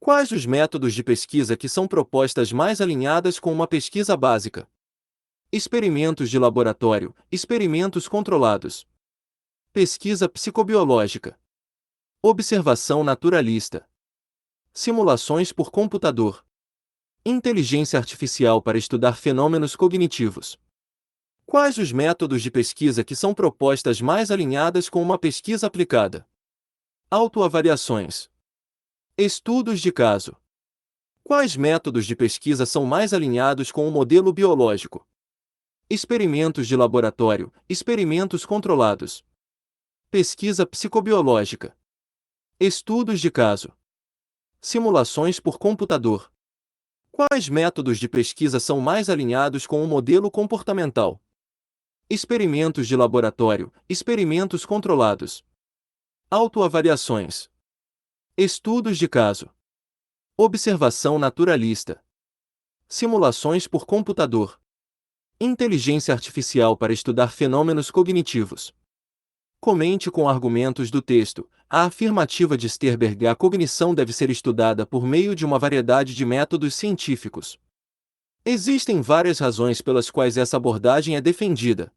Quais os métodos de pesquisa que são propostas mais alinhadas com uma pesquisa básica? Experimentos de laboratório, experimentos controlados. Pesquisa psicobiológica. Observação naturalista. Simulações por computador. Inteligência artificial para estudar fenômenos cognitivos. Quais os métodos de pesquisa que são propostas mais alinhadas com uma pesquisa aplicada? Autoavaliações. Estudos de caso. Quais métodos de pesquisa são mais alinhados com o modelo biológico? Experimentos de laboratório, experimentos controlados. Pesquisa psicobiológica. Estudos de caso. Simulações por computador. Quais métodos de pesquisa são mais alinhados com o modelo comportamental? Experimentos de laboratório, experimentos controlados. Autoavaliações. Estudos de caso. Observação naturalista. Simulações por computador. Inteligência artificial para estudar fenômenos cognitivos. Comente com argumentos do texto. A afirmativa de Sternberg: a cognição deve ser estudada por meio de uma variedade de métodos científicos. Existem várias razões pelas quais essa abordagem é defendida.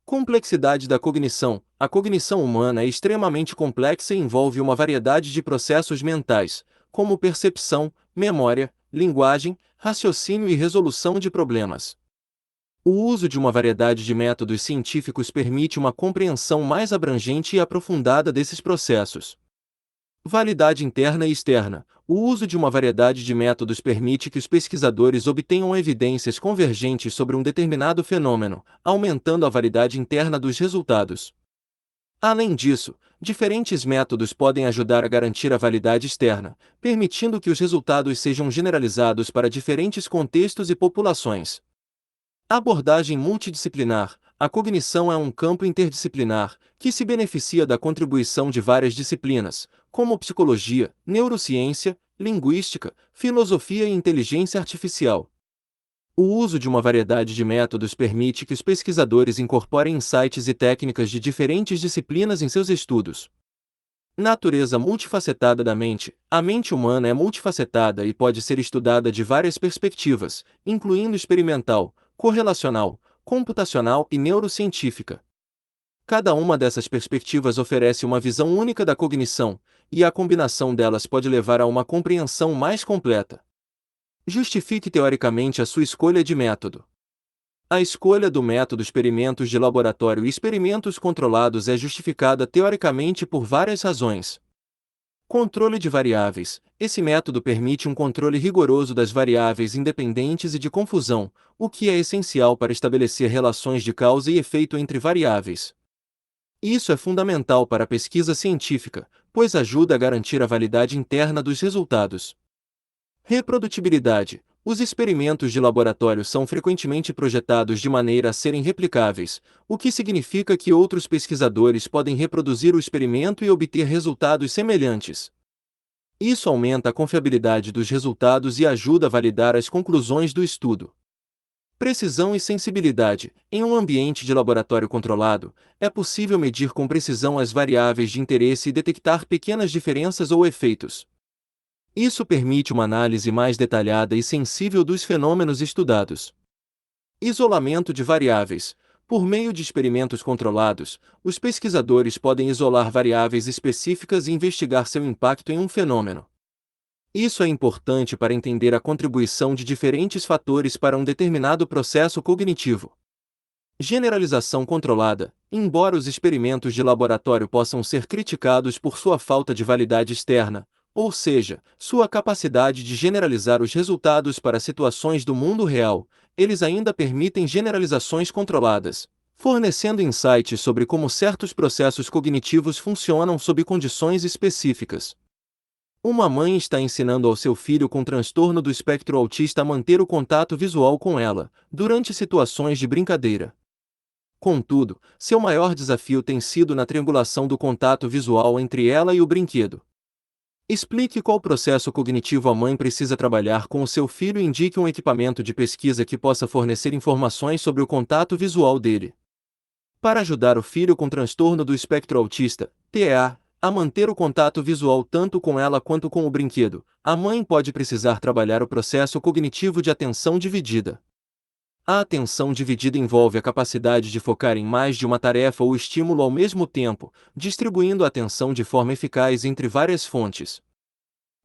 Complexidade da cognição. A cognição humana é extremamente complexa e envolve uma variedade de processos mentais, como percepção, memória, linguagem, raciocínio e resolução de problemas. O uso de uma variedade de métodos científicos permite uma compreensão mais abrangente e aprofundada desses processos. Validade interna e externa. O uso de uma variedade de métodos permite que os pesquisadores obtenham evidências convergentes sobre um determinado fenômeno, aumentando a validade interna dos resultados. Além disso, diferentes métodos podem ajudar a garantir a validade externa, permitindo que os resultados sejam generalizados para diferentes contextos e populações. Abordagem multidisciplinar. A cognição é um campo interdisciplinar, que se beneficia da contribuição de várias disciplinas, como psicologia, neurociência, linguística, filosofia e inteligência artificial. O uso de uma variedade de métodos permite que os pesquisadores incorporem insights e técnicas de diferentes disciplinas em seus estudos. Natureza multifacetada da mente. A mente humana é multifacetada e pode ser estudada de várias perspectivas, incluindo experimental, correlacional, computacional e neurocientífica. Cada uma dessas perspectivas oferece uma visão única da cognição, e a combinação delas pode levar a uma compreensão mais completa. Justifique teoricamente a sua escolha de método. A escolha do método experimentos de laboratório e experimentos controlados é justificada teoricamente por várias razões. Controle de variáveis. Esse método permite um controle rigoroso das variáveis independentes e de confusão, o que é essencial para estabelecer relações de causa e efeito entre variáveis. Isso é fundamental para a pesquisa científica, pois ajuda a garantir a validade interna dos resultados. Reprodutibilidade. Os experimentos de laboratório são frequentemente projetados de maneira a serem replicáveis, o que significa que outros pesquisadores podem reproduzir o experimento e obter resultados semelhantes. Isso aumenta a confiabilidade dos resultados e ajuda a validar as conclusões do estudo. Precisão e sensibilidade. Em um ambiente de laboratório controlado, é possível medir com precisão as variáveis de interesse e detectar pequenas diferenças ou efeitos. Isso permite uma análise mais detalhada e sensível dos fenômenos estudados. Isolamento de variáveis. Por meio de experimentos controlados, os pesquisadores podem isolar variáveis específicas e investigar seu impacto em um fenômeno. Isso é importante para entender a contribuição de diferentes fatores para um determinado processo cognitivo. Generalização controlada. Embora os experimentos de laboratório possam ser criticados por sua falta de validade externa, ou seja, sua capacidade de generalizar os resultados para situações do mundo real, eles ainda permitem generalizações controladas, fornecendo insights sobre como certos processos cognitivos funcionam sob condições específicas. Uma mãe está ensinando ao seu filho com transtorno do espectro autista a manter o contato visual com ela, durante situações de brincadeira. Contudo, seu maior desafio tem sido na triangulação do contato visual entre ela e o brinquedo. Explique qual processo cognitivo a mãe precisa trabalhar com o seu filho e indique um equipamento de pesquisa que possa fornecer informações sobre o contato visual dele. Para ajudar o filho com transtorno do espectro autista, TEA, A manter o contato visual tanto com ela quanto com o brinquedo, a mãe pode precisar trabalhar o processo cognitivo de atenção dividida. A atenção dividida envolve a capacidade de focar em mais de uma tarefa ou estímulo ao mesmo tempo, distribuindo a atenção de forma eficaz entre várias fontes.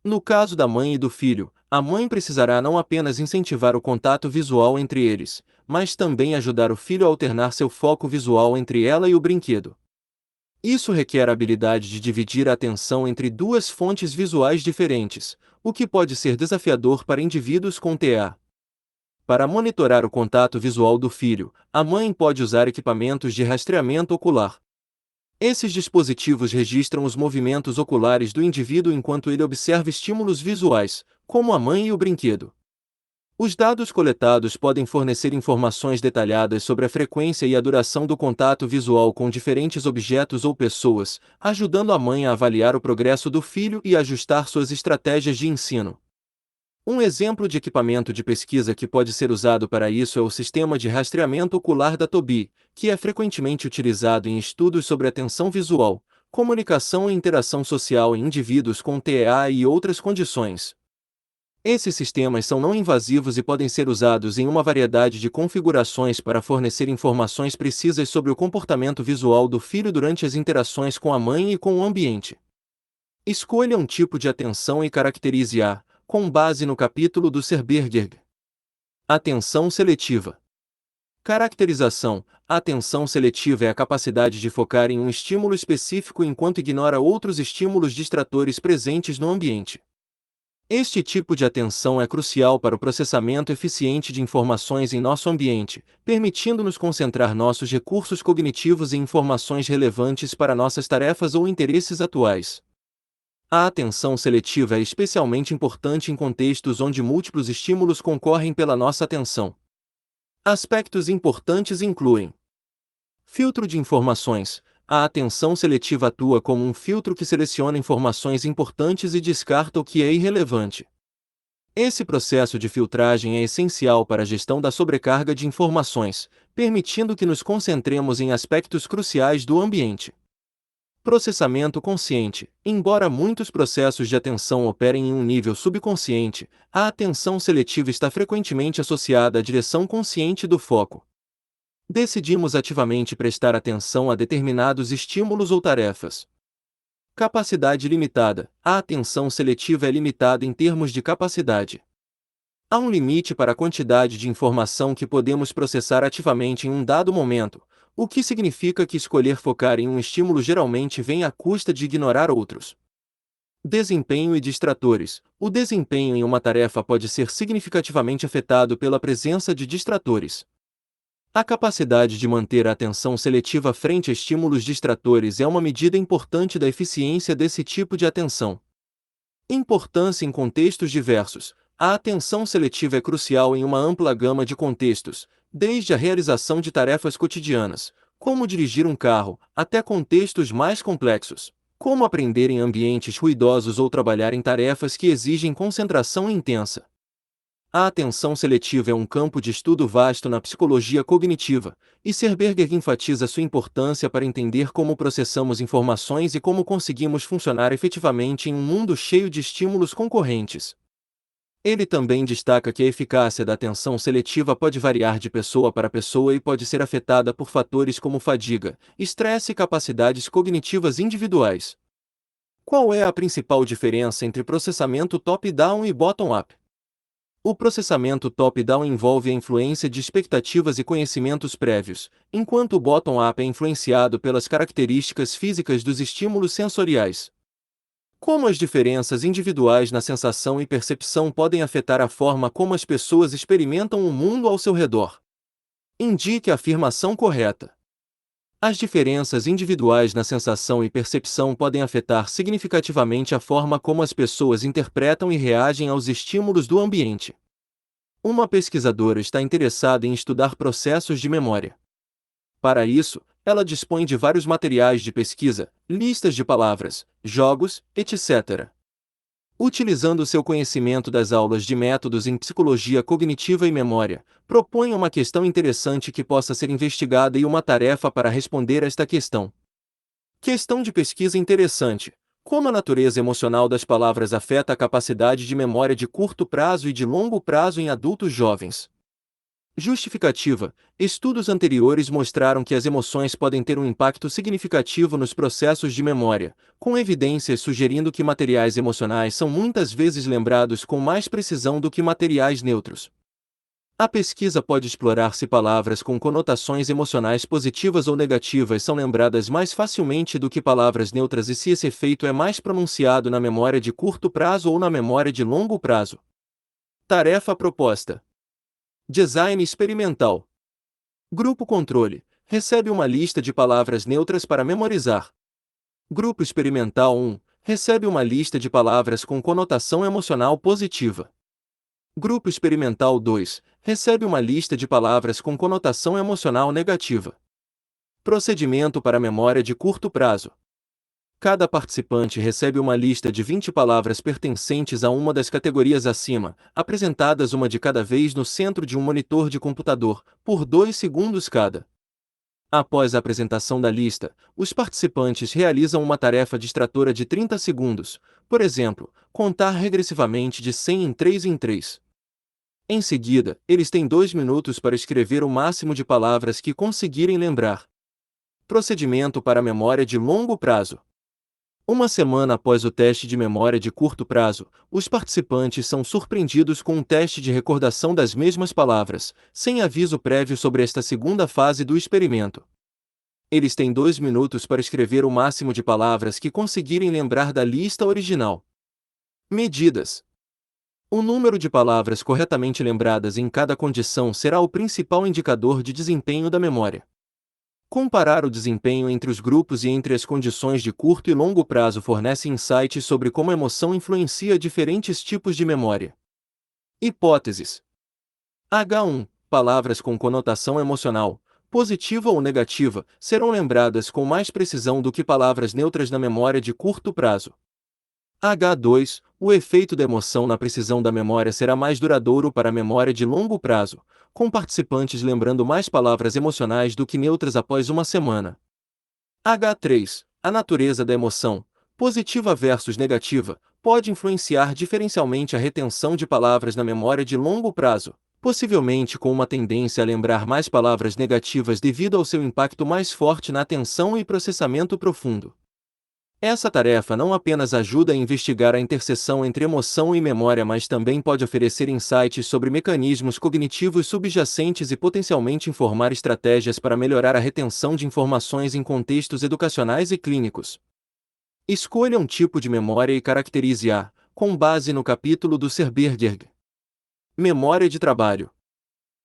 No caso da mãe e do filho, a mãe precisará não apenas incentivar o contato visual entre eles, mas também ajudar o filho a alternar seu foco visual entre ela e o brinquedo. Isso requer a habilidade de dividir a atenção entre duas fontes visuais diferentes, o que pode ser desafiador para indivíduos com TEA. Para monitorar o contato visual do filho, a mãe pode usar equipamentos de rastreamento ocular. Esses dispositivos registram os movimentos oculares do indivíduo enquanto ele observa estímulos visuais, como a mãe e o brinquedo. Os dados coletados podem fornecer informações detalhadas sobre a frequência e a duração do contato visual com diferentes objetos ou pessoas, ajudando a mãe a avaliar o progresso do filho e ajustar suas estratégias de ensino. Um exemplo de equipamento de pesquisa que pode ser usado para isso é o sistema de rastreamento ocular da Tobii, que é frequentemente utilizado em estudos sobre atenção visual, comunicação e interação social em indivíduos com TEA e outras condições. Esses sistemas são não invasivos e podem ser usados em uma variedade de configurações para fornecer informações precisas sobre o comportamento visual do filho durante as interações com a mãe e com o ambiente. Escolha um tipo de atenção e caracterize-a, com base no capítulo do Serberger. Atenção seletiva. Caracterização. A atenção seletiva é a capacidade de focar em um estímulo específico enquanto ignora outros estímulos distratores presentes no ambiente. Este tipo de atenção é crucial para o processamento eficiente de informações em nosso ambiente, permitindo-nos concentrar nossos recursos cognitivos em informações relevantes para nossas tarefas ou interesses atuais. A atenção seletiva é especialmente importante em contextos onde múltiplos estímulos concorrem pela nossa atenção. Aspectos importantes incluem: filtro de informações. A atenção seletiva atua como um filtro que seleciona informações importantes e descarta o que é irrelevante. Esse processo de filtragem é essencial para a gestão da sobrecarga de informações, permitindo que nos concentremos em aspectos cruciais do ambiente. Processamento consciente. Embora muitos processos de atenção operem em um nível subconsciente, a atenção seletiva está frequentemente associada à direção consciente do foco. Decidimos ativamente prestar atenção a determinados estímulos ou tarefas. Capacidade limitada. A atenção seletiva é limitada em termos de capacidade. Há um limite para a quantidade de informação que podemos processar ativamente em um dado momento, o que significa que escolher focar em um estímulo geralmente vem à custa de ignorar outros. Desempenho e distratores. O desempenho em uma tarefa pode ser significativamente afetado pela presença de distratores. A capacidade de manter a atenção seletiva frente a estímulos distratores é uma medida importante da eficiência desse tipo de atenção. Importância em contextos diversos. A atenção seletiva é crucial em uma ampla gama de contextos, desde a realização de tarefas cotidianas, como dirigir um carro, até contextos mais complexos, como aprender em ambientes ruidosos ou trabalhar em tarefas que exigem concentração intensa. A atenção seletiva é um campo de estudo vasto na psicologia cognitiva, e Serberger enfatiza sua importância para entender como processamos informações e como conseguimos funcionar efetivamente em um mundo cheio de estímulos concorrentes. Ele também destaca que a eficácia da atenção seletiva pode variar de pessoa para pessoa e pode ser afetada por fatores como fadiga, estresse e capacidades cognitivas individuais. Qual é a principal diferença entre processamento top-down e bottom-up? O processamento top-down envolve a influência de expectativas e conhecimentos prévios, enquanto o bottom-up é influenciado pelas características físicas dos estímulos sensoriais. Como as diferenças individuais na sensação e percepção podem afetar a forma como as pessoas experimentam o mundo ao seu redor? Indique a afirmação correta. As diferenças individuais na sensação e percepção podem afetar significativamente a forma como as pessoas interpretam e reagem aos estímulos do ambiente. Uma pesquisadora está interessada em estudar processos de memória. Para isso, ela dispõe de vários materiais de pesquisa, listas de palavras, jogos, etc. Utilizando seu conhecimento das aulas de métodos em psicologia cognitiva e memória, propõe uma questão interessante que possa ser investigada e uma tarefa para responder esta questão. Questão de pesquisa interessante. Como a natureza emocional das palavras afeta a capacidade de memória de curto prazo e de longo prazo em adultos jovens? Justificativa. Estudos anteriores mostraram que as emoções podem ter um impacto significativo nos processos de memória, com evidências sugerindo que materiais emocionais são muitas vezes lembrados com mais precisão do que materiais neutros. A pesquisa pode explorar se palavras com conotações emocionais positivas ou negativas são lembradas mais facilmente do que palavras neutras e se esse efeito é mais pronunciado na memória de curto prazo ou na memória de longo prazo. Tarefa proposta: Design experimental. Grupo controle: recebe uma lista de palavras neutras para memorizar. Grupo experimental 1: recebe uma lista de palavras com conotação emocional positiva. Grupo experimental 2: recebe uma lista de palavras com conotação emocional negativa. Procedimento para memória de curto prazo. Cada participante recebe uma lista de 20 palavras pertencentes a uma das categorias acima, apresentadas uma de cada vez no centro de um monitor de computador, por 2 segundos cada. Após a apresentação da lista, os participantes realizam uma tarefa distratora de 30 segundos, por exemplo, contar regressivamente de 100 em 3 em 3. Em seguida, eles têm 2 minutos para escrever o máximo de palavras que conseguirem lembrar. Procedimento para memória de longo prazo. Uma semana após o teste de memória de curto prazo, os participantes são surpreendidos com um teste de recordação das mesmas palavras, sem aviso prévio sobre esta segunda fase do experimento. Eles têm 2 minutos para escrever o máximo de palavras que conseguirem lembrar da lista original. Medidas: o número de palavras corretamente lembradas em cada condição será o principal indicador de desempenho da memória. Comparar o desempenho entre os grupos e entre as condições de curto e longo prazo fornece insights sobre como a emoção influencia diferentes tipos de memória. Hipóteses: H1. Palavras com conotação emocional, positiva ou negativa, serão lembradas com mais precisão do que palavras neutras na memória de curto prazo. H2. O efeito da emoção na precisão da memória será mais duradouro para a memória de longo prazo, com participantes lembrando mais palavras emocionais do que neutras após uma semana. H3. A natureza da emoção, positiva versus negativa, pode influenciar diferencialmente a retenção de palavras na memória de longo prazo, possivelmente com uma tendência a lembrar mais palavras negativas devido ao seu impacto mais forte na atenção e processamento profundo. Essa tarefa não apenas ajuda a investigar a interseção entre emoção e memória, mas também pode oferecer insights sobre mecanismos cognitivos subjacentes e potencialmente informar estratégias para melhorar a retenção de informações em contextos educacionais e clínicos. Escolha um tipo de memória e caracterize-a, com base no capítulo do Serberger. Memória de trabalho.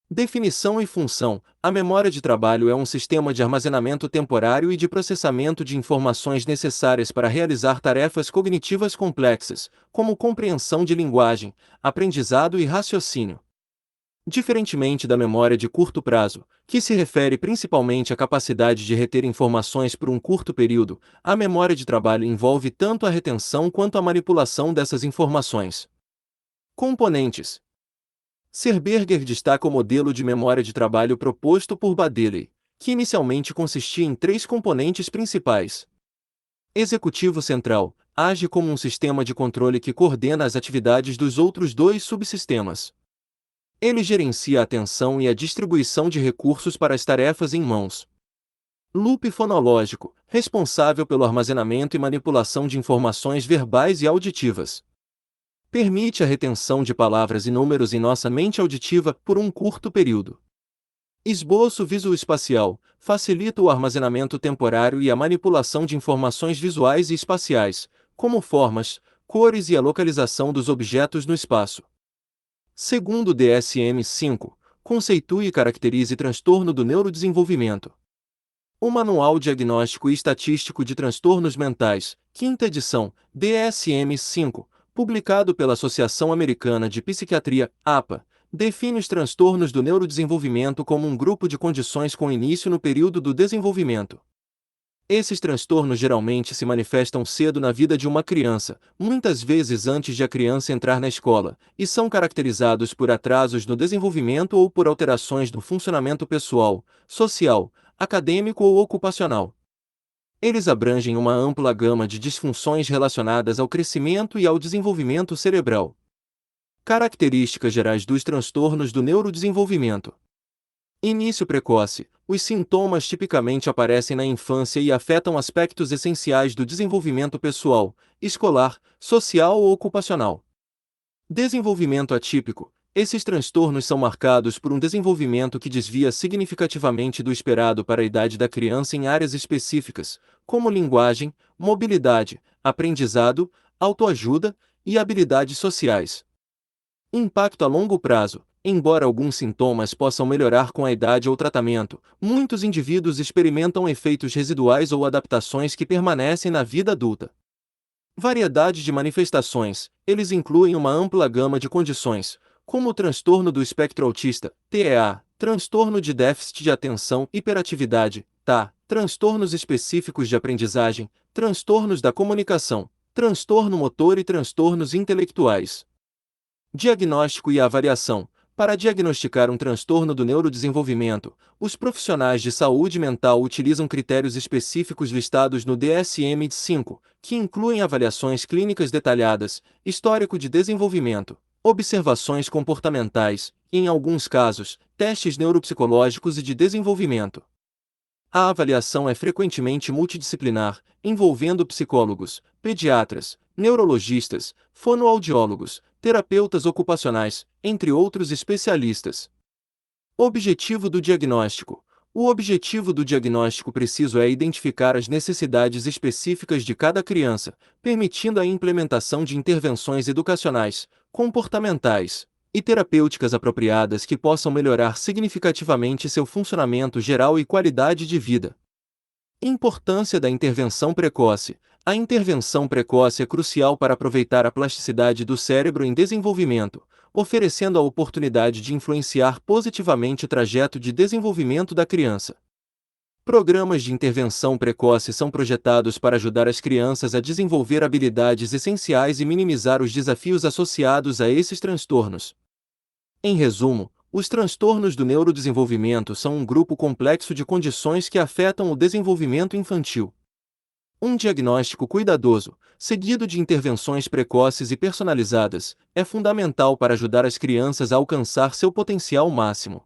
Definição e função: a memória de trabalho é um sistema de armazenamento temporário e de processamento de informações necessárias para realizar tarefas cognitivas complexas, como compreensão de linguagem, aprendizado e raciocínio. Diferentemente da memória de curto prazo, que se refere principalmente à capacidade de reter informações por um curto período, a memória de trabalho envolve tanto a retenção quanto a manipulação dessas informações. Componentes: Serberger destaca o modelo de memória de trabalho proposto por Baddeley, que inicialmente consistia em 3 componentes principais. Executivo central: age como um sistema de controle que coordena as atividades dos outros 2 subsistemas. Ele gerencia a atenção e a distribuição de recursos para as tarefas em mãos. Loop fonológico: responsável pelo armazenamento e manipulação de informações verbais e auditivas. Permite a retenção de palavras e números em nossa mente auditiva por um curto período. Esboço visoespacial: facilita o armazenamento temporário e a manipulação de informações visuais e espaciais, como formas, cores e a localização dos objetos no espaço. Segundo o DSM-5, conceitue e caracterize transtorno do neurodesenvolvimento. O Manual Diagnóstico e Estatístico de Transtornos Mentais, 5ª edição, DSM-5, publicado pela Associação Americana de Psiquiatria, APA, define os transtornos do neurodesenvolvimento como um grupo de condições com início no período do desenvolvimento. Esses transtornos geralmente se manifestam cedo na vida de uma criança, muitas vezes antes de a criança entrar na escola, e são caracterizados por atrasos no desenvolvimento ou por alterações no funcionamento pessoal, social, acadêmico ou ocupacional. Eles abrangem uma ampla gama de disfunções relacionadas ao crescimento e ao desenvolvimento cerebral. Características gerais dos transtornos do neurodesenvolvimento. Início precoce. Os sintomas tipicamente aparecem na infância e afetam aspectos essenciais do desenvolvimento pessoal, escolar, social ou ocupacional. Desenvolvimento atípico. Esses transtornos são marcados por um desenvolvimento que desvia significativamente do esperado para a idade da criança em áreas específicas, como linguagem, mobilidade, aprendizado, autoajuda e habilidades sociais. Impacto a longo prazo. Embora alguns sintomas possam melhorar com a idade ou tratamento, muitos indivíduos experimentam efeitos residuais ou adaptações que permanecem na vida adulta. Variedade de manifestações. Eles incluem uma ampla gama de condições, como o transtorno do espectro autista, TEA, transtorno de déficit de atenção, hiperatividade, TA, transtornos específicos de aprendizagem, transtornos da comunicação, transtorno motor e transtornos intelectuais. Diagnóstico e avaliação. Para diagnosticar um transtorno do neurodesenvolvimento, os profissionais de saúde mental utilizam critérios específicos listados no DSM-5, que incluem avaliações clínicas detalhadas, histórico de desenvolvimento, observações comportamentais e, em alguns casos, testes neuropsicológicos e de desenvolvimento. A avaliação é frequentemente multidisciplinar, envolvendo psicólogos, pediatras, neurologistas, fonoaudiólogos, terapeutas ocupacionais, entre outros especialistas. Objetivo do diagnóstico. O objetivo do diagnóstico preciso é identificar as necessidades específicas de cada criança, permitindo a implementação de intervenções educacionais, comportamentais e terapêuticas apropriadas que possam melhorar significativamente seu funcionamento geral e qualidade de vida. Importância da intervenção precoce. A intervenção precoce é crucial para aproveitar a plasticidade do cérebro em desenvolvimento, oferecendo a oportunidade de influenciar positivamente o trajeto de desenvolvimento da criança. Programas de intervenção precoce são projetados para ajudar as crianças a desenvolver habilidades essenciais e minimizar os desafios associados a esses transtornos. Em resumo, os transtornos do neurodesenvolvimento são um grupo complexo de condições que afetam o desenvolvimento infantil. Um diagnóstico cuidadoso, seguido de intervenções precoces e personalizadas, é fundamental para ajudar as crianças a alcançar seu potencial máximo.